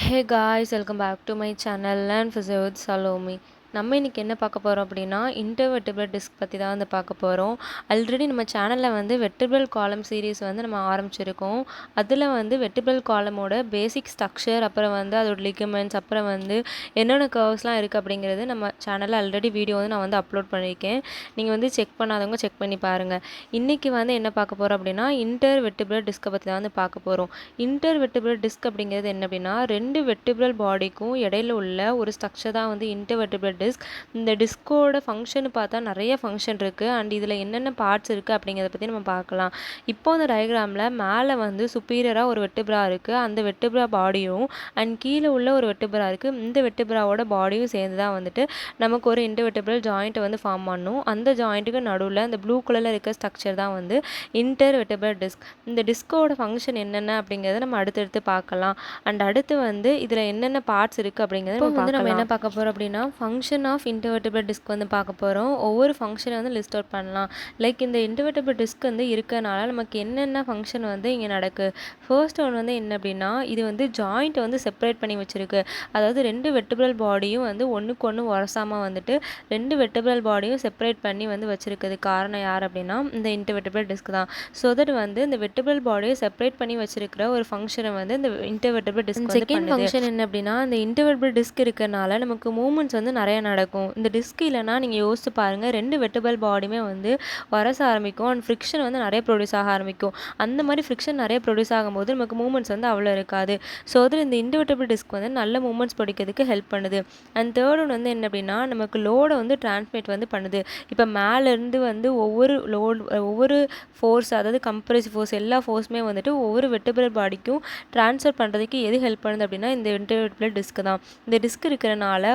Hey guys, welcome back to my channel Learn Physio with Salome. நம்ம இன்றைக்கி என்ன பார்க்க போகிறோம் அப்படின்னா இன்டர்வெர்டிபிள் டிஸ்க் பற்றி தான் வந்து பார்க்க போகிறோம். ஆல்ரெடி நம்ம சேனலில் வந்து வெர்டிபிள் காலம் சீரீஸ் வந்து நம்ம ஆரம்பிச்சிருக்கோம். அதில் வந்து வெர்டிபிள் காலமோட பேசிக் ஸ்ட்ரக்சர், அப்புறம் வந்து அதோட லிகமெண்ட்ஸ், அப்புறம் வந்து என்னென்ன கர்வ்ஸ்லாம் இருக்குது அப்படிங்கிறது நம்ம சேனலில் ஆல்ரெடி வீடியோ வந்து நான் வந்து அப்லோட் பண்ணியிருக்கேன். நீங்கள் வந்து செக் பண்ணாதவங்க செக் பண்ணி பாருங்கள். இன்றைக்கி வந்து என்ன பார்க்க போகிறோம் அப்படின்னா இன்டர்வெர்டிபிள் டிஸ்கை பற்றி தான் வந்து பார்க்க போகிறோம். இன்டர்வெர்டிபிள் டிஸ்க் அப்படிங்கிறது என்ன அப்படின்னா ரெண்டு வெர்டிபிள் பாடிக்கும் இடையில உள்ள ஒரு ஸ்ட்ரக்சர் தான் வந்து இன்டர்வெர்டிபிள் டிஸ்க். இந்த டிஸ்கோட ஃபங்க்ஷன் பார்த்தா நிறைய ஃபங்க்ஷன் இருக்குது. அண்ட் இதில் என்னென்ன பார்ட்ஸ் இருக்குது அப்படிங்கிறத பற்றி நம்ம பார்க்கலாம். இப்போ அந்த டயக்ராமில் மேலே வந்து சுப்பீரியராக ஒரு வெர்டிப்ரா இருக்குது. அந்த வெர்டிப்ரா பாடியும் அண்ட் கீழே உள்ள ஒரு வெர்டிப்ரா இருக்குது. இந்த வெர்டிப்ராவோட பாடியும் சேர்ந்து தான் வந்துட்டு நமக்கு ஒரு இன்டர்வெர்டிபிள் ஜாயிண்ட் வந்து ஃபார்ம் பண்ணும். அந்த ஜாயிண்ட்டுக்கு நடுவில் இந்த ப்ளூ கலரில் இருக்க ஸ்ட்ரக்சர் தான் வந்து இன்டர்வெர்டிபிள் டிஸ்க். இந்த டிஸ்கோட ஃபங்க்ஷன் என்னென்ன அப்படிங்கிறத நம்ம அடுத்தடுத்து பார்க்கலாம். அண்ட் அடுத்து வந்து இதில் என்னென்ன பார்ட்ஸ் இருக்குது அப்படிங்கிறத நம்ம என்ன பார்க்க போகிறோம் அப்படின்னா ஃபங்க்ஷன் ஆஃப் இன்டர்வெர்டிபிள் டிஸ்க் வந்து பார்க்க போகிறோம். ஒவ்வொரு ஃபங்க்ஷனை வந்து லிஸ்ட் அவுட் பண்ணலாம். லைக் இந்த இன்டர்வெர்டிபிள் டிஸ்க் வந்து இருக்கனால நமக்கு என்னென்ன ஃபங்க்ஷன் வந்து இங்கே நடக்குது. ஃபர்ஸ்ட் ஒன் வந்து என்ன அப்படின்னா இது வந்து ஜாயிண்ட் வந்து செப்பரேட் பண்ணி வச்சுருக்கு. அதாவது ரெண்டு வெர்டிபிள் பாடியும் வந்து ஒன்றுக்கு ஒன்று உரசாமல் வந்துட்டு ரெண்டு வெர்டிபிள் பாடியும் செப்பரேட் பண்ணி வந்து வச்சுருக்குது. காரணம் யார் அப்படின்னா இந்த இன்டர்வெர்டிபிள் டிஸ்க் தான். ஸோ தட் வந்து இந்த வெர்டிபிள் பாடியை செப்பரேட் பண்ணி வச்சிருக்கிற ஒரு ஃபங்க்ஷனை வந்து இந்த இன்டர்வெர்டிபிள் டிஸ்க். செகண்ட் ஃபங்க்ஷன் என்ன அப்படின்னா இந்த இன்டர்வெர்டிபிள் டிஸ்க் இருக்கனால நமக்கு மூவ்மெண்ட்ஸ் வந்து நிறைய நடக்கும். இந்த டிஸ்க் இல்லைனா நீங்கள் யோசிச்சு பாருங்கள், ரெண்டு வெர்டிபிள் பாடியுமே வந்து வரச ஆரம்பிக்கும் அண்ட் ஃப்ரிக்ஷன் வந்து நிறைய ப்ரொடியூஸ் ஆக ஆரம்பிக்கும். அந்த மாதிரி ஃப்ரிக்ஷன் நிறைய ப்ரொடியூஸ் ஆகும்போது நமக்கு மூவ்மெண்ட்ஸ் வந்து அவ்வளோ இருக்காது. ஸோ அதில் இந்த இன்டர்வெர்டிபிள் டிஸ்க் வந்து நல்ல மூவ்மெண்ட்ஸ் பிடிக்கிறதுக்கு ஹெல்ப் பண்ணுது. அண்ட் தேர்ட் ஒன் வந்து என்ன அப்படின்னா நமக்கு லோடை வந்து டிரான்ஸ்மிட் வந்து பண்ணுது. இப்போ மேலேருந்து வந்து ஒவ்வொரு ஃபோர்ஸ், அதாவது கம்ப்ரெசிவ் ஃபோர்ஸ், எல்லா ஃபோர்ஸுமே வந்துட்டு ஒவ்வொரு வெர்டிபிள் பாடிக்கும் ட்ரான்ஸ்ஃபர் பண்ணுறதுக்கு எது ஹெல்ப் பண்ணுது அப்படின்னா இந்த இன்டர்வெர்டிபிள் டிஸ்க் தான். இந்த டிஸ்க் இருக்கிறனால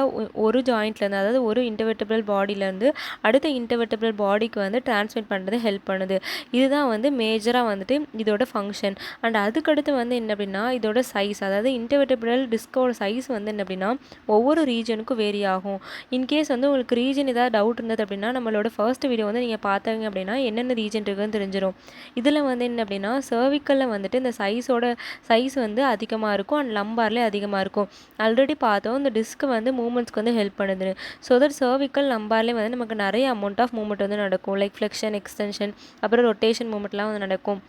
ஒரு ஜாயிண்ட்லேருந்து, அதாவது ஒரு இன்டர்வெர்டிபிள் பாடியிலேருந்து அடுத்த இன்டர்வெர்டிபிள் பாடிக்கு வந்து டிரான்ஸ்மிட் பண்ணுறது ஹெல்ப் பண்ணுது. இதுதான் வந்து மேஜராக வந்துட்டு இதோட ஃபங்க்ஷன். அண்ட் அதுக்கடுத்து வந்து என்ன அப்படின்னா இதோட சைஸ், அதாவது இன்டர்வெர்டிபிள் டிஸ்கோட சைஸ் வந்து என்ன அப்படின்னா ஒவ்வொரு ரீஜனுக்கும் வேரி ஆகும். இன்கேஸ் வந்து உங்களுக்கு ரீஜன் ஏதாவது டவுட் இருந்தது அப்படின்னா நம்மளோட ஃபர்ஸ்ட் வீடியோ வந்து நீங்கள் பார்த்தீங்க அப்படின்னா என்னென்ன ரீஜன் இருக்குன்னு தெரிஞ்சிடும். இதில் வந்து என்ன அப்படின்னா சர்விக்கலில் வந்துட்டு இந்த சைஸ் வந்து அதிகமாக இருக்கும் அண்ட் லம்பார்லேயே அதிகமாக இருக்கும். ஆல்ரெடி பார்த்தோம் இந்த டிஸ்க் வந்து மூவ்மெண்ட்ஸ்க்கு வந்து ஹெல்ப் பண்ணுது. ஸோ தட் சர்விக்கல் லம்பார்லேயே வந்து நமக்கு நிறைய அமௌண்ட் ஆஃப் மூவ்மெண்ட் வந்து நடக்கும். லைக் ஃப்ளெக்ஷன், எக்ஸ்டென்ஷன், அப்புறம் ரொட்டேஷன் மூவ்மெண்ட்லாம் வந்து நடக்கும்.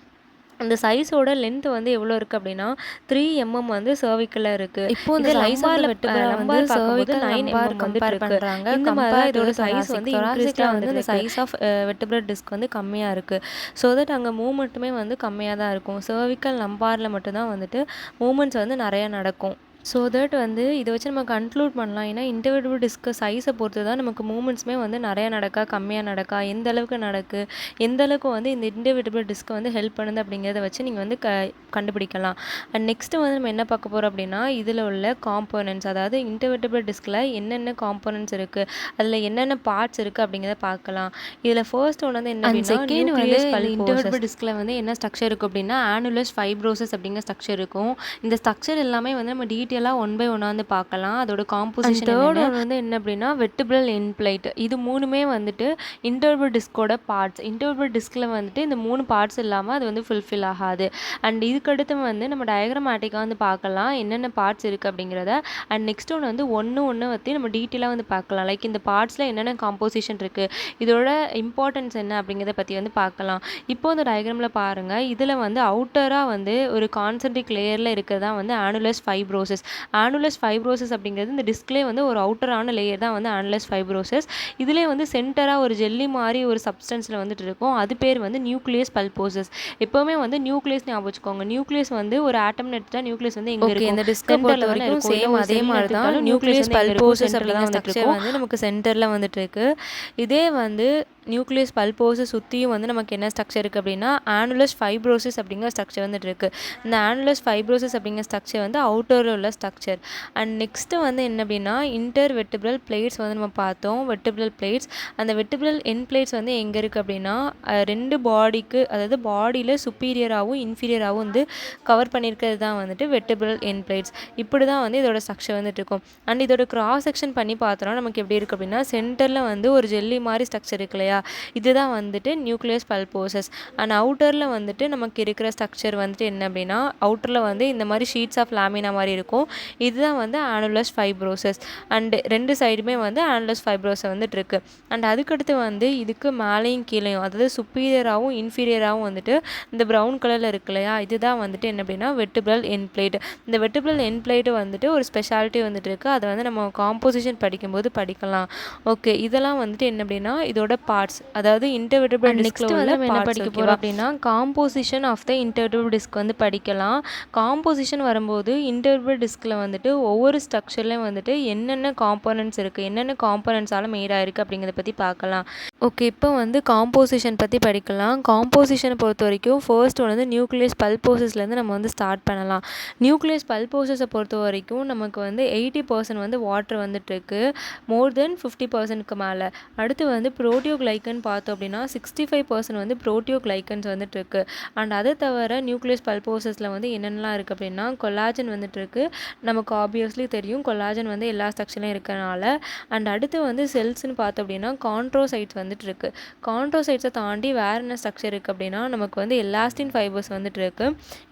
இந்த சைஸோட லென்த் வந்து எவ்வளோ இருக்குது அப்படின்னா 3 mm வந்து சர்விக்கலில் இருக்குது. இப்போ இந்த லம்பார் பார்க்கும்போது 9 mm வந்து பண்ணுறாங்க. இந்த மாதிரி தான் இதோட சைஸ் வந்து இன்க்ரீஸ்டாக வந்து இந்த சைஸ் ஆஃப் வெர்டிபிள் டிஸ்க் வந்து கம்மியாக இருக்குது. ஸோ தட் அங்கே மூவ்மெண்ட்டுமே வந்து கம்மியாக தான் இருக்கும். சர்விக்கல் லம்பாரில் மட்டும்தான் வந்துட்டு மூவ்மெண்ட்ஸ் வந்து நிறையா நடக்கும். ஸோ தட் வந்து இதை வச்சு நம்ம கன்க்ளூட் பண்ணலாம். ஏன்னா இன்டர்வெர்டிபிள் டிஸ்க் சைஸை பொறுத்து தான் நமக்கு மூவ்மெண்ட்ஸுமே வந்து நிறையா நடக்கா கம்மியாக நடக்கா, எந்த அளவுக்கு எந்த அளவுக்கு வந்து இந்த இன்டர்வெர்டிபிள் டிஸ்க் வந்து ஹெல்ப் பண்ணுது அப்படிங்கிறத வச்சு நீங்கள் வந்து கண்டுபிடிக்கலாம். அண்ட் நெக்ஸ்ட்டு வந்து நம்ம என்ன பார்க்க போகிறோம் அப்படின்னா இதில் உள்ள காம்போனன்ட்ஸ், அதாவது இன்டர்வெர்டிபிள் டிஸ்கில் என்னென்ன காம்போனன்ட்ஸ் இருக்குது, அதில் என்னென்ன பார்ட்ஸ் இருக்குது அப்படிங்கிறத பார்க்கலாம். இதில் ஃபர்ஸ்ட் ஒன்று வந்து என்ன அப்படின்னா இன்டர்வெர்டிபிள் டிஸ்கில் வந்து என்ன ஸ்ட்ரக்சர் இருக்குது அப்படின்னா ஆனுலஸ் ஃபைப்ரோசஸ் அப்படிங்கிற ஸ்ட்ரக்சர் இருக்கும். இந்த ஸ்ட்ரக்சர் எல்லாமே வந்து நம்ம டீட்டெயிலாக ஒன் பை ஒன்னாக வந்து பார்க்கலாம். அதோட காம்போசிஷன். தேர்ட் ஒன் வந்து என்ன அப்படின்னா வெர்டிபிள் எண்ட் பிளேட். இது மூணுமே வந்துட்டு இன்டர்வெர்டிபிள் டிஸ்கோட பார்ட்ஸ். இன்டர்வெர்டிபிள் டிஸ்கில் வந்துட்டு இந்த 3 பார்ட்ஸ் இல்லாமல் அது வந்து ஃபுல்ஃபில் ஆகாது. அண்ட் இதுக்கடுத்து வந்து நம்ம டயக்ராமேட்டிக்காக வந்து பார்க்கலாம் என்னென்ன பார்ட்ஸ் இருக்குது அப்படிங்கிறத. அண்ட் நெக்ஸ்ட் ஒன்று வந்து ஒன்று பற்றி நம்ம டீட்டெயிலாக வந்து பார்க்கலாம். லைக் இந்த பார்ட்ஸில் என்னென்ன காம்போசிஷன் இருக்குது, இதோட இம்பார்ட்டன்ஸ் என்ன அப்படிங்கிறத பற்றி வந்து பார்க்கலாம். இப்போ இந்த டயக்ராமில் பாருங்கள், இதில் வந்து அவுட்டராக வந்து ஒரு கான்சென்ட்ரிக் லேயரில் இருக்கிறதா வந்து ஆனுலஸ் ஃபைப்ரோசஸ். ஆனுலஸ் ஃபைப்ரோசஸ் அப்படிங்கிறது இந்த டிஸ்க்லே வந்து ஒரு அவுட்டரான லேயர் தான் வந்து ஆனுலஸ் ஃபைப்ரோசஸ். இதிலே வந்து சென்டராக ஒரு ஜெல்லி மாதிரி ஒரு சப்ஸ்டன்ஸில் வந்துட்டு இருக்கும். அது பேர் வந்து நியூக்ளியஸ் பல்போசஸ். எப்போவுமே வந்து நியூக்ளியஸ் ஞாபகம் வச்சுக்கோங்க. நியூக்ளியஸ் வந்து ஒரு ஆட்டம்னு எடுத்துட்டா நியூக்ளியஸ் வந்து எங்கே இருக்கும், இந்த டிஸ்க் சென்டர்ல வரைக்கும் சேம் அதே மாதிரி தான் நியூக்ளியஸ் பல்போசஸ் அப்படிங்கிற ஸ்ட்ரக்சர் வந்து நமக்கு சென்டரில் வந்துட்டு இருக்கு. இதே வந்து நியூக்ளியஸ் பல்போசஸ் சுற்றியும் வந்து நமக்கு என்ன ஸ்ட்ரக்சர் இருக்குது அப்படின்னா ஆனுலஸ் ஃபைப்ரோசஸ் அப்படிங்கிற ஸ்ட்ரக்சர் வந்துட்டு இருக்குது. இந்த ஆனுலஸ் ஃபைப்ரோசஸ் அப்படிங்கிற ஸ்ட்ரக்சர் வந்து அவுட்டரில் உள்ள ஸ்ட்ரக்சர். அண்ட் நெக்ஸ்ட்டு வந்து என்ன அப்படின்னா இன்டர்வெர்டிபிள் பிளேட்ஸ் வந்து நம்ம பார்த்தோம். வெர்டிபிள் பிளேட்ஸ், அந்த வெர்டிபிள் எண்ட் பிளேட்ஸ் வந்து எங்கே இருக்குது அப்படின்னா ரெண்டு பாடிக்கு, அதாவது பாடியில் சுப்பீரியராகவும் இன்ஃபீரியராகவும் வந்து கவர் பண்ணியிருக்கிறது தான் வந்துட்டு வெர்டிபிள் எண்ட் பிளேட்ஸ். இப்படி தான் வந்து இதோட ஸ்ட்ரக்சர் வந்துட்டு இருக்கும். அண்ட் இதோட கிராஸ் செக்ஷன் பண்ணி பார்த்தோன்னா நமக்கு எப்படி இருக்குது அப்படின்னா சென்டரில் வந்து ஒரு ஜெல்லி மாதிரி ஸ்ட்ரக்சர் இருக்கு இல்லையா, இதுதான் வந்துட்டு நியூக்ளியஸ் பல்போசஸ். அண்ட் அவுட்டரில் வந்துட்டு நமக்கு இருக்கிற ஸ்ட்ரக்சர் வந்துட்டு என்ன அப்படின்னா அவுட்டரில் வந்து இந்த மாதிரி ஷீட்ஸ் ஆஃப் லாமினா மாதிரி இருக்கும். இருக்கும். இதுதான் வந்து ஆனுலஸ் ஃபைப்ரோசஸ். அண்டு 2 சைடுமே வந்து ஆனுலஸ் ஃபைப்ரோசஸ் வந்துட்டு இருக்குது. அண்ட் அதுக்கடுத்து வந்து இதுக்கு மேலேயும் கீழேயும், அதாவது சுப்பீரியராகவும் இன்ஃபீரியராகவும் வந்துட்டு இந்த ப்ரௌன் கலரில் இருக்கு இல்லையா, இதுதான் வந்துட்டு என்ன அப்படின்னா வெர்டிபிரல் எண்ட் பிளேட். இந்த வெர்டிபிரல் எண்ட் பிளேட் வந்துட்டு ஒரு ஸ்பெஷாலிட்டி வந்துட்டு இருக்குது. அதை வந்து நம்ம காம்போசிஷன் படிக்கும்போது படிக்கலாம். ஓகே, இதெல்லாம் வந்துட்டு என்ன அப்படின்னா இதோட பார்ட்ஸ், அதாவது இன்டர்வெர்டிபிரல் டிஸ்க்ல உள்ள நம்ம என்ன படிக்க போகிறோம் அப்படின்னா composition of the intervertebral disk வந்து படிக்கலாம். காம்போசிஷன் வரும்போது இன்டர்வெர்டிபிரல் டிஸ்கில் வந்துட்டு ஒவ்வொரு ஸ்ட்ரக்சர்லையும் வந்துட்டு என்னென்ன காம்போனன்ட்ஸ் இருக்குது, என்னென்ன காம்போனன்ட்ஸால் மேட் ஆயிருக்கு அப்படிங்கிறத பற்றி பார்க்கலாம். ஓகே, இப்போ வந்து காம்போசிஷன் பற்றி படிக்கலாம். காம்போசிஷனை பொறுத்த வரைக்கும் ஃபர்ஸ்ட் வந்து நியூக்ளியஸ் பல்போசஸ்லேருந்து நம்ம வந்து ஸ்டார்ட் பண்ணலாம். நியூக்ளியஸ் பல்போசஸை பொறுத்த வரைக்கும் நமக்கு வந்து 80% வந்து வாட்டர் வந்துட்டுருக்கு, மோர் தென் 50%க்கு மேலே. அடுத்து வந்து புரோட்டியோகிளைக்கன் பார்த்தோம் அப்படின்னா 65% வந்து புரோட்டியோகிளைக்கன்ஸ் வந்துட்டு இருக்கு. அண்ட் அதை தவிர நியூக்ளியஸ் பல்போசஸில் வந்து என்னென்னலாம் இருக்குது அப்படின்னா கொலாஜன் வந்துட்டு இருக்கு. நமக்கு ஆப்வியஸ்லி தெரியும் கொலாஜன் வந்து எல்லா ஸ்ட்ரக்சர்லையும் இருக்கிறனால. அண்ட் அடுத்து வந்து செல்ஸ்ன்னு பார்த்தோம் அப்படின்னா கான்ட்ரோசைட்ஸ் வந்துட்டு இருக்கு. கான்ட்ரோசைட்ஸை தாண்டி வேறு என்ன ஸ்ட்ரக்சர் இருக்குது அப்படின்னா நமக்கு வந்து எலாஸ்டின் ஃபைபர்ஸ் வந்துட்டு இருக்கு.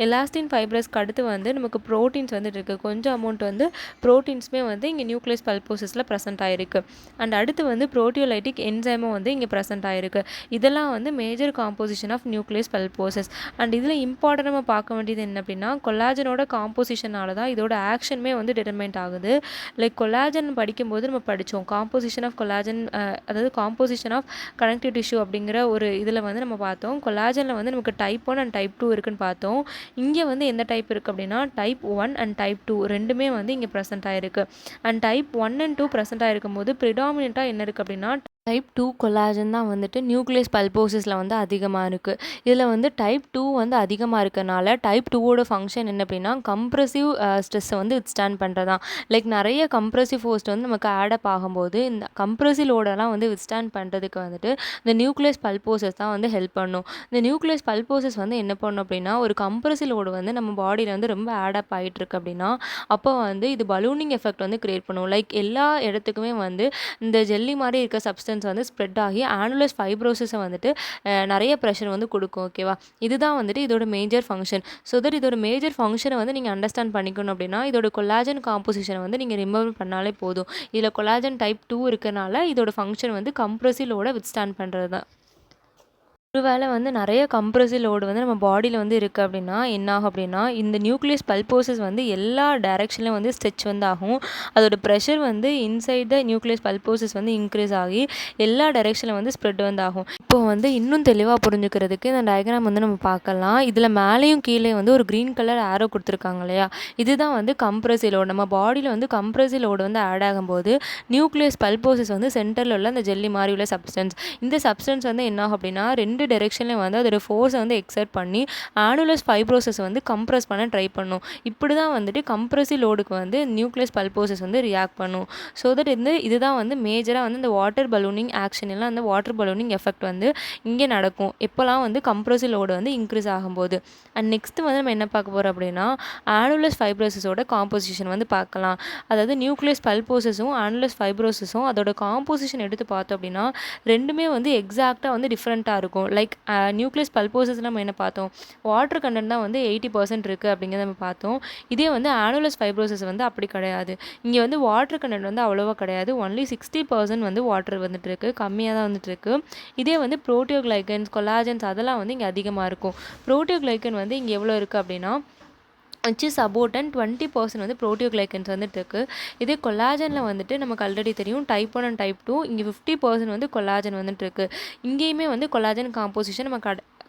எலாஸ்டின் ஃபைபர்ஸ்க்கு அடுத்து வந்து நமக்கு ப்ரோட்டீன்ஸ் வந்துட்டு இருக்குது. கொஞ்சம் அமௌண்ட் வந்து ப்ரோட்டீன்ஸுமே வந்து இங்கே நியூக்ளியஸ் பல்போசஸில் ப்ரெசென்ட் ஆகிருக்கு. அண்ட் அடுத்து வந்து ப்ரோட்டியோலைட்டிக் என்சைமும் வந்து இங்கே ப்ரெசென்ட் ஆகிருக்கு. இதெல்லாம் வந்து major composition of nucleus pulposus. And இதில் இம்பார்ட்டன்ட் நம்ம பார்க்க வேண்டியது என்ன அப்படின்னா கொலாஜனோட காம்போசிஷனால தான் இதோட ஆக்ஷனுமே வந்து டிட்டர்மைண்ட் ஆகுது. லைக் கொலாஜன் படிக்கும்போது நம்ம படித்தோம் காம்போசிஷன் ஆஃப் கொலாஜன், அதாவது காம்போசிஷன் ஆஃப் கனெக்டிவ் டிஷ்யூ அப்படிங்கிற ஒரு இதில் வந்து நம்ம பார்த்தோம். கொலாஜனில் வந்து நமக்கு டைப் 1 அண்ட் டைப் 2 இருக்குன்னு பார்த்தோம். இங்கே வந்து எந்த டைப் இருக்குது அப்படின்னா டைப் 1 அண்ட் டைப் 2 ரெண்டுமே வந்து இங்கே ப்ரெசென்ட் ஆகிருக்கு. அண்ட் டைப் 1 அண்ட் 2 ப்ரெசென்ட் ஆகிருக்கும் போது ப்ரிடாமினெண்ட்டாக என்ன இருக்குது அப்படின்னா டைப் 2 கொலாஜன் தான் வந்துட்டு நியூக்ளியஸ் பல்போசஸில் வந்து அதிகமாக இருக்குது. இதில் வந்து டைப் 2 வந்து அதிகமாக இருக்கனால டைப் 2ஓட ஃபங்க்ஷன் என்ன அப்படின்னா கம்ப்ரெசிவ் ஸ்ட்ரெஸ்ஸை வந்து வித்ஸ்டாண்ட் பண்ணுறதான். லைக் நிறைய கம்ப்ரெசிவ் ஃபோர்ஸ் வந்து நமக்கு ஆடப் ஆகும்போது இந்த கம்ப்ரெசிவ் லோடெல்லாம் வந்து வித்ஸ்டாண்ட் பண்ணுறதுக்கு வந்துட்டு இந்த நியூக்ளியஸ் பல்போசஸ் தான் வந்து ஹெல்ப் பண்ணும். இந்த நியூக்ளியஸ் பல்போசஸ் வந்து என்ன பண்ணும் அப்படின்னா ஒரு கம்ப்ரெசிவ் லோடு வந்து நம்ம பாடியில் வந்து ரொம்ப ஆடப் ஆகிட்டு இருக்கு அப்படின்னா அப்போ வந்து இது பலூனிங் எஃபெக்ட் வந்து கிரியேட் பண்ணும். லைக் எல்லா இடத்துக்குமே வந்து இந்த ஜெல்லி மாதிரி இருக்க சப்ஸ்டன்ஸ் வந்து ஸ்ப்ரெட் ஆகி ஆனுலஸ் ஃபைப்ரோசிஸை வந்துட்டு நிறைய ப்ரெஷர் வந்து கொடுக்கும். ஓகேவா, இதுதான் வந்துட்டு இதோட மேஜர் ஃபங்க்ஷன். ஸோ தட் இதோட மேஜர் ஃபங்க்ஷனை வந்து நீங்கள் அண்டர்ஸ்டாண்ட் பண்ணிக்கணும் அப்படின்னா இதோட கொலாஜன் காம்போசிஷனை வந்து நீங்கள் ரிமூவ் பண்ணாலே போதும். இதில் கொலாஜன் டைப் 2 இருக்கனால இதோட ஃபங்க்ஷன் வந்து கம்ப்ரெசிலோட வித்ஸ்டாண்ட் பண்ணுறது தான். ஒருவேளை வந்து நிறைய கம்ப்ரெசிவ் லோடு வந்து நம்ம பாடியில் வந்து இருக்குது அப்படின்னா என்ன ஆகும் அப்படின்னா இந்த நியூக்ளியஸ் பல்போசஸ் வந்து எல்லா டைரெக்ஷன்லையும் வந்து ஸ்ட்ரெச் வந்து ஆகும். அதோட ப்ரெஷர் வந்து இன்சைட் த நியூக்ளியஸ் பல்போசஸ் வந்து இன்க்ரீஸ் ஆகி எல்லா டைரெக்ஷனில் வந்து ஸ்ப்ரெட் வந்து ஆகும். இப்போ வந்து இன்னும் தெளிவாக புரிஞ்சுக்கிறதுக்கு இந்த டயக்ராம் வந்து நம்ம பார்க்கலாம். இதில் மேலேயும் கீழே வந்து ஒரு க்ரீன் கலர் ஆரோ கொடுத்துருக்காங்க இல்லையா, இதுதான் வந்து கம்ப்ரெசிவ் லோடு. நம்ம பாடியில் வந்து கம்ப்ரெசிவ் லோடு வந்து ஆட் ஆகும்போது நியூக்ளியஸ் பல்போசஸ் வந்து சென்டரில் உள்ள அந்த ஜெல்லி மாதிரி உள்ள சப்ஸ்டன்ஸ், இந்த சப்ஸ்டன்ஸ் வந்து என்ன ஆகும் அப்படின்னா ரெண்டு டைரெக்ஷன்லையும் வந்து அதோட ஃபோர்ஸை வந்து எக்ஸர்ட் பண்ணி ஆனுலஸ் ஃபைப்ரோசஸ் வந்து கம்ப்ரெஸ் பண்ண ட்ரை பண்ணும். இப்படி தான் வந்துட்டு கம்ப்ரெசிவ் லோடுக்கு வந்து நியூக்ளியஸ் பல்போசஸ் வந்து ரியாக்ட் பண்ணும். ஸோ தட் இதுதான் வந்து மேஜராக வந்து இந்த வாட்டர் பலூனிங் ஆக்ஷன் எல்லாம் அந்த வாட்டர் பலூனிங் எஃபெக்ட் வந்து இங்கே நடக்கும் எப்போல்லாம் வந்து கம்ப்ரெசிவ் லோடு வந்து இன்க்ரீஸ் ஆகும்போது. அண்ட் நெக்ஸ்ட்டு வந்து நம்ம என்ன பார்க்க போகிறோம் அப்படின்னா ஆனுலஸ் ஃபைப்ரோசஸோட காம்போசிஷன் வந்து பார்க்கலாம். அதாவது நியூக்ளியஸ் பல்போசஸும் ஆனுலஸ் ஃபைப்ரோசஸும் அதோட காம்போசிஷன் எடுத்து பார்த்தோம் அப்படின்னா ரெண்டுமே வந்து எக்ஸாக்டாக வந்து டிஃப்ரெண்ட்டாக இருக்கும். லைக் நியூக்ளியஸ் பல்போசஸ் நம்ம என்ன பார்த்தோம், வாட்டர் கண்டென்ட் தான் வந்து 80% இருக்குது அப்படிங்கிறத நம்ம பார்த்தோம். இதே வந்து ஆனுலஸ் ஃபைப்ரோசஸ் வந்து அப்படி கிடையாது. இங்கே வந்து வாட்டர் கண்டென்ட் வந்து அவ்வளோவா கிடையாது, ஒன்லி 60% வந்து வாட்டர் வந்துட்டு இருக்குது, கம்மியாக தான் வந்துட்டு இருக்குது. இதே வந்து புரோட்டியோகிளைக்கன்ஸ் கொலாஜன்ஸ் அதெல்லாம் வந்து இங்கே அதிகமாக இருக்கும். புரோட்டியோகிளைக்கன் வந்து இங்கே எவ்வளோ இருக்குது அப்படின்னா which is about 20% வந்து புரோட்டியோகிளைக்கன்ஸ் வந்துட்டு இருக்குது. இதே கொலாஜனில் வந்துட்டு நமக்கு ஆல்ரெடி தெரியும் டைப் 1 அண்ட் டைப் 2, இங்கே 50% வந்து கொலாஜன் வந்துட்டு இருக்குது. இங்கேயுமே வந்து கொலாஜன் காம்போசிஷன் நம்ம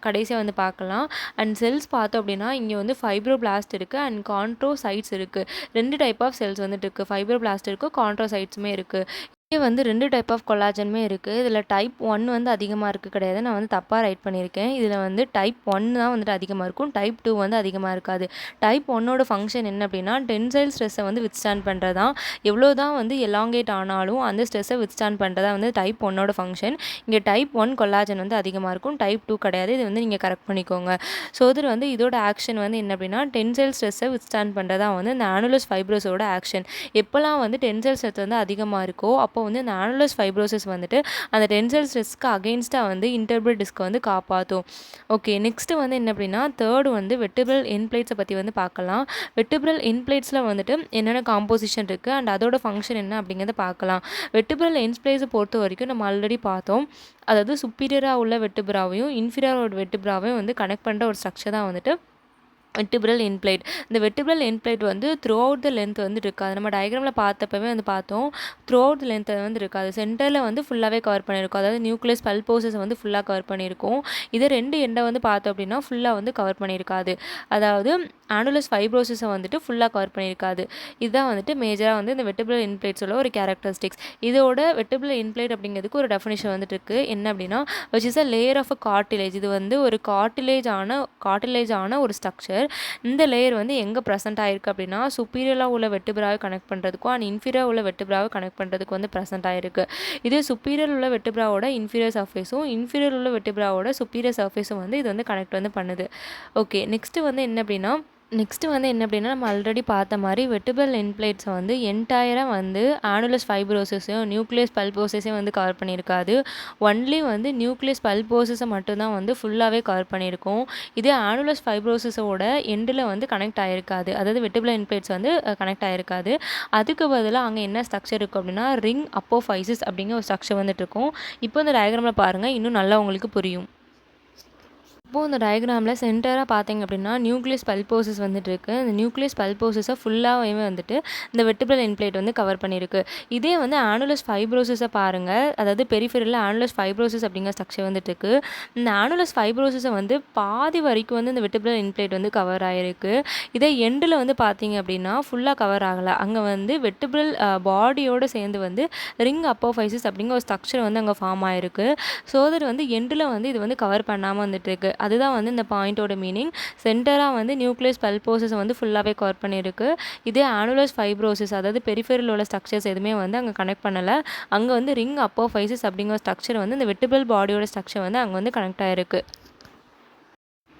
கடைசியாக வந்து பார்க்கலாம். அண்ட் செல்ஸ் பார்த்தோம் அப்படின்னா இங்கே வந்து ஃபைப்ரோபிளாஸ்ட் இருக்குது அண்ட் கான்ட்ரோசைட்ஸ் இருக்குது. 2 டைப் ஆஃப் செல்ஸ் வந்துட்டு இருக்குது, ஃபைப்ரோபிளாஸ்ட் இருக்குது, கான்ட்ரோசைட்ஸுமே இருக்குது. வந்து 2 டைப் ஆஃப் கொலாஜனுமே இருக்குது. இதில் டைப் 1 வந்து அதிகமாக இருக்குது கிடையாது, நான் வந்து தப்பாக ரைட் பண்ணியிருக்கேன். இதில் வந்து டைப் 1 தான் வந்துட்டு அதிகமாக இருக்கும், டைப் 2 வந்து அதிகமாக இருக்காது. டைப் 1ஓட ஃபங்க்ஷன் என்ன அப்படின்னா டென்சைல் ஸ்ட்ரெஸ்ஸை வந்து வித்ஸ்டாண்ட் பண்ணுறதான். எவ்வளோ தான் வந்து எலாங்கேட் ஆனாலும் அந்த ஸ்ட்ரெஸ்ஸை வித்ஸ்டாண்ட் பண்ணுறதா வந்து டைப் 1ஓட ஃபங்க்ஷன். இங்கே டைப் 1 கொலாஜன் வந்து அதிகமாக இருக்கும், டைப் 2 கிடையாது. இது வந்து நீங்கள் கரெக்ட் பண்ணிக்கோங்க. ஸோ இது வந்து இதோட ஆக்ஷன் வந்து என்ன அப்படின்னா டென்சைல் ஸ்ட்ரெஸ்ஸை வித்ஸ்டாண்ட் பண்ணுறதா வந்து இந்த ஆனுலஸ் ஃபைப்ரோஸோட ஆக்ஷன். எப்போல்லாம் வந்து டென்சைல் ஸ்ட்ரெஸ் வந்து அதிகமாக இருக்கோ அப்போ வந்து இந்த ஆனுலஸ் ஃபைப்ரோசிஸ் வந்துட்டு அந்த டென்சைல் ஸ்ட்ரெஸ்க்கு அகெயின்ஸ்டாக வந்து இன்டர்பிரல் டிஸ்க்கை வந்து காப்பாற்றும். ஓகே, நெக்ஸ்ட்டு வந்து என்ன அப்படின்னா தேர்டு வந்து வெர்டிபிரல் எண்ட் பிளேட்ஸை பற்றி வந்து பார்க்கலாம். வெர்டிபிரல் எண்ட் பிளேட்ஸில் வந்துட்டு என்னென்ன காம்போசிஷன் இருக்குது அண்ட் அதோட ஃபங்க்ஷன் என்ன அப்படிங்கிறத பார்க்கலாம். வெர்டிபிரல் எண்ட் பிளேட்ஸை பொறுத்த வரைக்கும் நம்ம ஆல்ரெடி பார்த்தோம். அதாவது சுப்பீரியராக உள்ள வெர்டிபிராவையும் இன்ஃபீரியரோட வெர்டிபிராவையும் வந்து கனெக்ட் பண்ணுற ஒரு ஸ்ட்ரக்சர் தான் வந்துட்டு வெர்டிபிரல் எண்ட் பிளேட். இந்த வெர்டிபிரல் எண்ட் பிளேட் வந்து த்ரூ அவுட் த லென்த் வந்து இருக்காது. நம்ம டயக்ராமில் பார்த்தப்பவே வந்து பார்த்தோம். த்ரூ அவுட் த லென்த் வந்து இருக்காது. சென்டரில் வந்து ஃபுல்லாகவே கவர் பண்ணியிருக்கும். அதாவது நியூக்ளியஸ் பல்போசஸ் வந்து ஃபுல்லாக கவர் பண்ணியிருக்கும். இதே 2 எண்டை வந்து பார்த்தோம் அப்படின்னா ஃபுல்லாக வந்து கவர் பண்ணியிருக்காது. அதாவது ஆனுலஸ் ஃபைப்ரோசிஸை வந்துட்டு ஃபுல்லாக கவர் பண்ணியிருக்காது. இதுதான் வந்துட்டு மேஜராக வந்து இந்த வெர்டிபிரல் எண்ட் பிளேட்ஸோட ஒரு கேரக்டரிஸ்டிக்ஸ். இதோட வெர்டிபிரல் எண்ட் பிளேட் அப்படிங்கிறதுக்கு ஒரு டெஃபினிஷன் வந்துட்டு இருக்குது. என்ன அப்படின்னா which is a layer of a cartilage. இது வந்து ஒரு கார்டிலேஜான ஒரு ஸ்ட்ரக்சர். இந்த லேயர் வந்து எங்கே ப்ரெசென்ட் ஆகிருக்கு அப்படின்னா சுப்பீரியராக உள்ள வெர்டிபிராவை கனெக்ட் பண்ணுறதுக்கும் அண்ட் இன்ஃபீரியர் உள்ள வெர்டிபிராவை கனெக்ட் பண்ணுறதுக்கு வந்து ப்ரெசென்ட் ஆகிருக்கு. இதே சுப்பீரியர் உள்ள வெர்டிபிராவோட இன்ஃபீரியர் சர்ஃபேஸும் இன்ஃபீரியர் உள்ள வெர்டிபிராவோட சுப்பீரியர் சர்ஃபேஸும் வந்து இது வந்து கனெக்ட் வந்து பண்ணுது. ஓகே, நெக்ஸ்ட்டு வந்து என்ன அப்படின்னா நம்ம ஆல்ரெடி பார்த்த மாதிரி வெர்டிபிரல் எண்ட் பிளேட்ஸை வந்து என்டையராக வந்து ஆனுலஸ் ஃபைப்ரோசிஸையும் நியூக்ளியஸ் பல்போசஸையும் வந்து கவர் பண்ணியிருக்காது. ஒன்லி வந்து நியூக்ளியஸ் பல்போசஸை மட்டும்தான் வந்து ஃபுல்லாகவே கவர் பண்ணியிருக்கோம். இதே ஆனுலஸ் ஃபைப்ரோசிஸோட எண்டில் வந்து கனெக்ட் ஆகிருக்காது. அதாவது வெர்டிபிரல் எண்ட் பிளேட்ஸ் வந்து கனெக்ட் ஆகிருக்காது. அதுக்கு பதிலாக அங்கே என்ன ஸ்ட்ரக்சர் இருக்கும் அப்படின்னா ரிங் அப்போஃபைசிஸ் அப்படிங்கிற ஒரு ஸ்ட்ரக்சர் வந்துட்டு இருக்கும். இப்போ இந்த டயக்ராமில் பாருங்கள், இன்னும் நல்லா உங்களுக்கு புரியும். இப்போது இந்த டயக்ராமில் சென்டராக பார்த்தீங்க அப்படின்னா நியூக்ளியஸ் பல்போசஸ் வந்துட்டு இருக்குது. இந்த நியூக்ளியஸ் பல்போசஸை ஃபுல்லாகவே வந்துட்டு இந்த வெர்டிபிரல் எண்ட் பிளேட் வந்து கவர் பண்ணியிருக்கு. இதே வந்து ஆனுலஸ் ஃபைப்ரோசிஸை பாருங்கள். அதாவது பெரிஃபெரலில் ஆனுலஸ் ஃபைப்ரோசிஸ் அப்படிங்கிற ஸ்ட்ரக்சர் வந்துட்டு இருக்குது. இந்த ஆனுலஸ் ஃபைப்ரோசிஸை வந்து பாதி வரைக்கும் வந்து இந்த வெர்டிபிரல் எண்ட் பிளேட் வந்து கவர் ஆகிருக்கு. இதே எண்டில் வந்து பார்த்தீங்க அப்படின்னா ஃபுல்லாக கவர் ஆகலை. அங்கே வந்து வெர்டிபிரல் பாடியோடு சேர்ந்து வந்து ரிங் அப்போஃபைசிஸ் அப்படிங்கிற ஒரு ஸ்ட்ரக்சர் வந்து அங்கே ஃபார்ம் ஆகிருக்கு. ஸோ அது வந்து எண்டில் வந்து இது வந்து கவர் பண்ணாமல் வந்துட்டு இருக்குது. அதுதான் வந்து இந்த பாயிண்டோட மீனிங். சென்டராக வந்து நியூக்ளியஸ் பல்போசஸ் வந்து ஃபுல்லாகவே கவர் பண்ணியிருக்கு. இதே ஆனுலஸ் ஃபைப்ரோசிஸ் அதாவது பெரிஃபெரல் உள்ள ஸ்ட்ரக்சர்ஸ் எதுவுமே வந்து அங்கே கனெக்ட் பண்ணலை. அங்கே வந்து ரிங் அப்போஃபைசிஸ் அப்படிங்கிற ஸ்ட்ரக்சர் வந்து இந்த வெர்டிபிரல் பாடியோட ஸ்ட்ரக்சர் வந்து அங்கே வந்து கனெக்ட் ஆகிருக்கு.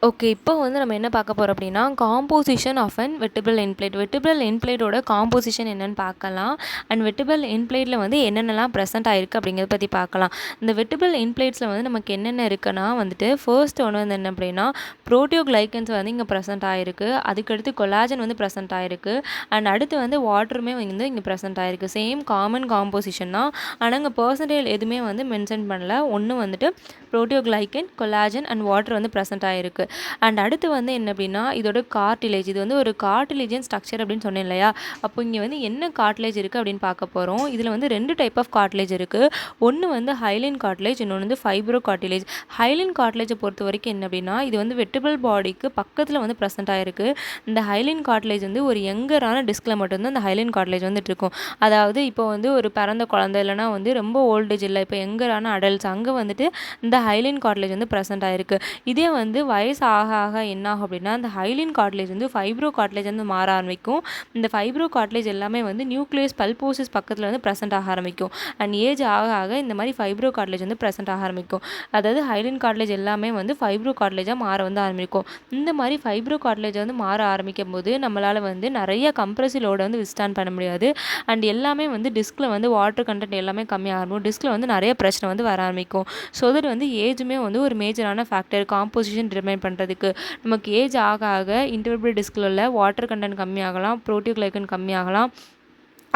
ஓகே, இப்போ வந்து நம்ம என்ன பார்க்க போகிறோம் அப்படின்னா composition of an vertebral end plate. Vertebral end பிளேட்டோட காம்போசிஷன் என்னென்னு பார்க்கலாம். அண்ட் வெர்டிபிரல் எண்ட் பிளேட்டில் வந்து என்னென்னலாம் ப்ரெசென்ட் ஆகிருக்கு அப்படிங்கிறத பற்றி பார்க்கலாம். இந்த வெர்டிபிரல் எண்ட் பிளேட்ஸில் வந்து நமக்கு என்னென்ன இருக்குன்னா வந்துட்டு ஃபர்ஸ்ட் ஒன்று வந்து என்ன அப்படின்னா புரோட்டியோகிளைக்கன்ஸ் வந்து இங்கே ப்ரெசென்ட் ஆகிருக்கு. அதுக்கடுத்து கொலாஜன் வந்து ப்ரெசென்ட் ஆகிருக்கு. அண்ட் அடுத்து வந்து வாட்டருமே வந்து இங்கே ப்ரெசென்ட் ஆகிருக்கு. சேம் காமன் காம்போசிஷன் தான். ஆனால் இங்கே பர்சன்டேஜ் எதுவுமே வந்து மென்ஷன் பண்ணல. ஒன்று வந்துட்டு புரோட்டியோகிளைக்கன், கொலாஜன் அண்ட் வாட்டர் வந்து ப்ரெசென்ட் ஆகிருக்கு. அண்ட் அடுத்து வந்து என்ன அப்படின்னா இதோட கார்டிலேஜ். இது வந்து ஒரு கார்டிலேஜியன் ஸ்ட்ரக்சர் அப்படின்னு சொன்னேன் இல்லையா. அப்போ இங்கே வந்து என்ன கார்டிலேஜ் இருக்குது அப்படின்னு பார்க்க போகிறோம். இதில் வந்து 2 டைப் ஆஃப் கார்டிலேஜ் இருக்குது. ஒன்று வந்து ஹைலைன் கார்டிலேஜ், இன்னொன்று வந்து ஃபைப்ரோ கார்டிலேஜ். ஹைலைன் கார்டிலேஜை பொறுத்த வரைக்கும் என்ன அப்படின்னா இது வந்து வெர்டிபிரல் பாடிக்கு பக்கத்தில் வந்து ப்ரெசென்ட் ஆகிருக்கு. இந்த ஹைலைன் கார்டிலேஜ் வந்து ஒரு யங்கரான டிஸ்கில் மட்டும்தான் இந்த ஹைலைன் கார்டிலேஜ் வந்துட்டு இருக்கும். அதாவது இப்போ வந்து ஒரு பிறந்த குழந்தை இல்லைனா வந்து ரொம்ப ஓல்டேஜ் இல்லை, இப்போ யங்கரான அடல்ட்ஸ் அங்கே வந்துட்டு இந்த ஹைலைன் கார்டிலேஜ் வந்து ப்ரெசென்ட் ஆகிருக்கு. இதே வந்து வயசு ஆக ஆக என்ன ஆகும் அப்படின்னா இந்த ஹைலைன் கார்டிலேஜ் வந்து ஃபைப்ரோ கார்டிலேஜ் வந்து மாற ஆரம்பிக்கும். இந்த ஃபைப்ரோ கார்டிலேஜ் எல்லாமே வந்து நியூக்ளியஸ் பல்போசஸ் பக்கத்தில் வந்து ப்ரெசென்ட் ஆக ஆரம்பிக்கும். அண்ட் ஏஜ் ஆக ஆக இந்த மாதிரி ஃபைப்ரோ கார்டிலேஜ் வந்து ப்ரெசென்ட் ஆக ஆரம்பிக்கும். அதாவது ஹைலைன் கார்டிலேஜ் எல்லாமே வந்து ஃபைப்ரோ கார்டிலேஜாக மாற வந்து ஆரம்பிக்கும். இந்த மாதிரி ஃபைப்ரோ கார்டிலேஜ் வந்து மாற ஆரம்பிக்கும் போது நம்மளால் வந்து நிறைய கம்ப்ரசிவ் லோடை வந்து விஸ்டாண்ட் பண்ண முடியாது. அண்ட் எல்லாமே வந்து டிஸ்கில் வந்து வாட்டர் கண்டென்ட் எல்லாமே கம்மியாக ஆரம்பிக்கும். டிஸ்கில் வந்து நிறைய பிரச்சனை வந்து வர ஆரம்பிக்கும். ஸோ அது வந்து ஏஜுமே வந்து ஒரு மேஜரான ஃபேக்டர் காம்போசிஷன் டிட்டர்மைன் பண்ணுறதுக்கு. நமக்கு ஏஜ் ஆக ஆக இன்டர்பிரல் டிஸ்கில் உள்ள வாட்டர் கண்டென்ட் கம்மியாகலாம், புரோட்டியோகிளைக்கன் கம்மியாகலாம்.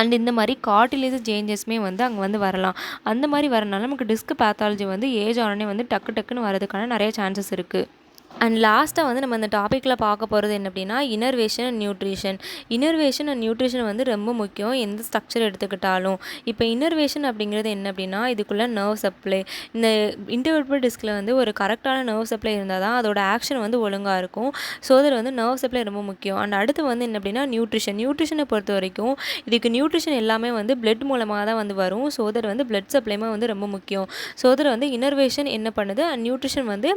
அண்ட் இந்த மாதிரி கார்டிலேஜ் சேஞ்சஸ்மே வந்து அங்கே வந்து வரலாம். அந்த மாதிரி வரனால நமக்கு டிஸ்க் பேத்தாலஜி வந்து ஏஜ் ஆனே வந்து டக்குன்னு வரதுக்கான நிறைய சான்சஸ் இருக்குது. அண்ட் லாஸ்ட்டாக வந்து நம்ம இந்த டாப்பிக்கில் பார்க்க போகிறது என்ன அப்படின்னா இனர்வேஷன் அண்ட் நியூட்ரிஷன். இனர்வேஷன் அண்ட் நியூட்ரிஷன் வந்து ரொம்ப முக்கியம் எந்த ஸ்ட்ரக்சர் எடுத்துக்கிட்டாலும். இப்போ இனர்வேஷன் அப்படிங்கிறது என்ன அப்படின்னா இதுக்குள்ளே நர்வ் சப்ளை. இந்த இன்டர்வெர்டிபிரல் டிஸ்கில் வந்து ஒரு கரெக்டான நர்வ் சப்ளை இருந்தால் தான் அதோட ஆக்ஷன் வந்து ஒழுங்காக இருக்கும். ஸோ அதில் வந்து நர்வ் சப்ளை ரொம்ப முக்கியம். அண்ட் அடுத்து வந்து என்ன அப்படின்னா நியூட்ரிஷனை பொறுத்த வரைக்கும் இதுக்கு நியூட்ரிஷன் எல்லாமே வந்து பிளட் மூலமாக தான் வந்து வரும். ஸோ அதில் வந்து பிளட் சப்ளைமே வந்து ரொம்ப முக்கியம். ஸோ அதில் வந்து இனர்வேஷன் என்ன பண்ணுது அண்ட் நியூட்ரிஷன் வந்து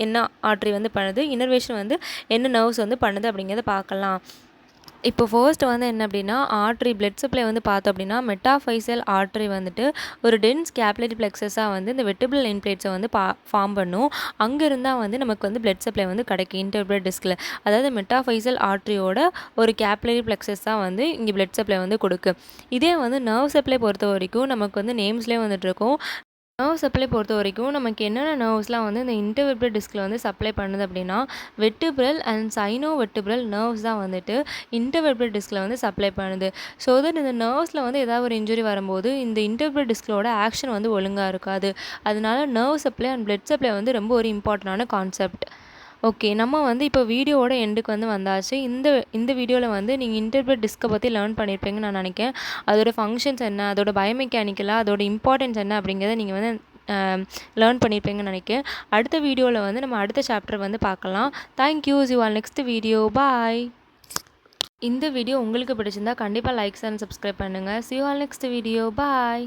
என்ன ஆர்டரி வந்து பண்ணுது, இனர்வேஷன் வந்து என்ன நர்வ்ஸ் வந்து பண்ணுது அப்படிங்கிறத பார்க்கலாம். இப்போ ஃபர்ஸ்ட் வந்து என்ன அப்படின்னா ஆர்ட்ரி பிளட் சப்ளை வந்து பார்த்தோம் அப்படின்னா மெட்டாஃபைசல் ஆர்ட்ரி வந்துட்டு ஒரு டென்ஸ் கேப்லரி பிளெக்ஸஸாக வந்து இந்த வெர்டிபிரல் எண்ட் பிளேட்ஸை வந்து ஃபார்ம் பண்ணும். அங்கே இருந்தால் வந்து நமக்கு வந்து பிளட் சப்ளை வந்து கிடைக்கும் இன்டர்பிரல் டிஸ்கில். அதாவது மெட்டாஃபைசல் ஆர்ட்ரியோட ஒரு கேப்லரி பிளெக்ஸஸ் தான் வந்து இங்கே பிளட் சப்ளை வந்து கொடுக்கு. இதே வந்து நர்வ் சப்ளை பொறுத்த வரைக்கும் நமக்கு வந்து நேம்ஸ்லேயே வந்துட்டு இருக்கும். நர்வ் சப்ளை பொறுத்த வரைக்கும் நமக்கு என்னென்ன நர்வ்ஸ்லாம் வந்து இந்த இன்டர்வெர்டிபிரல் டிஸ்கில் வந்து சப்ளை பண்ணுது அப்படின்னா vertebral and cyano vertebral nerves தான் வந்துட்டு இன்டர்வெர்டிபிரல் டிஸ்கில் வந்து சப்ளை பண்ணுது. ஸோ தட் இந்த நர்வ்ஸில் வந்து ஏதாவது ஒரு இன்ஜுரி வரும்போது இந்த இன்டர்வெர்டிபிரல் டிஸ்கிலோட ஆக்ஷன் வந்து ஒழுங்காக இருக்காது. அதனால nerve supply and blood supply வந்து ரொம்ப ஒரு இம்பார்ட்டண்டான கான்செப்ட். ஓகே, நம்ம வந்து இப்போ வீடியோவோட எண்டுக்கு வந்து வந்தாச்சு. இந்த வீடியோவில் வந்து நீங்கள் இன்டர்பிரல் டிஸ்கை பற்றி லேர்ன் பண்ணியிருப்பீங்கன்னு நான் நினைக்கிறேன். அதோட ஃபங்க்ஷன்ஸ் என்ன, அதோட பயோமெக்கானிக்கலாக அதோட இம்பார்ட்டன்ஸ் என்ன அப்படிங்கிறத நீங்கள் வந்து லேர்ன் பண்ணியிருப்பீங்கன்னு நினைக்கிறேன். அடுத்த வீடியோவில் வந்து நம்ம அடுத்த சாப்டர் வந்து பார்க்கலாம். Thank you. You all next video. Bye. இந்த வீடியோ உங்களுக்கு பிடிச்சிருந்தா கண்டிப்பாக லைக்ஸ் அண்ட் சப்ஸ்கிரைப் பண்ணுங்கள். You all next video. Bye.